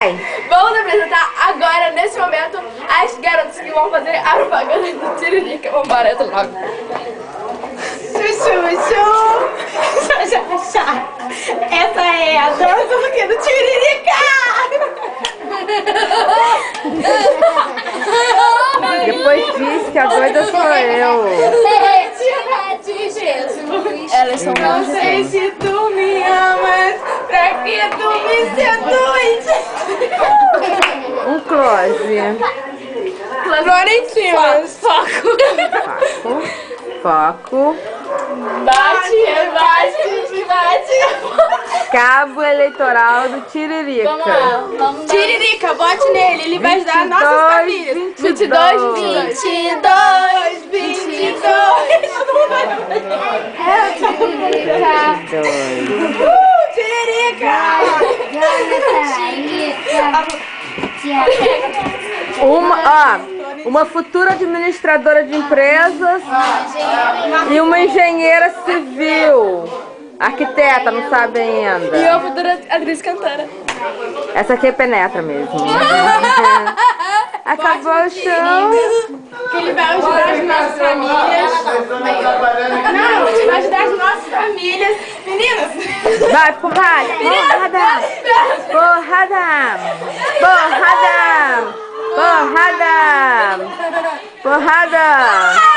Vai. Vamos apresentar agora, nesse momento, as garotas que vão fazer a propaganda do Tiririca. Vambora, entra logo. Chuchu. Essa é a dança do que? Do Tiririca! Depois diz que a doida sou eu. Elas são Não sei se tu me amas, pra que tu me seduz? Um close. Florentina. Foco. Foco. Bate. Cabo eleitoral do Tiririca. Vamos lá. Tiririca, bote nele, ele vai ajudar nossas famílias. 22. Tiririca! Uma futura administradora de empresas e uma engenheira civil. Arquiteta, não sabe ainda. E uma futura atriz cantora. Essa aqui é penetra mesmo. Acabou o show. Que ele vai ajudar as nossas famílias. Não, ele vai ajudar as nossas famílias. Meninas! Vai, porrada! Porrada!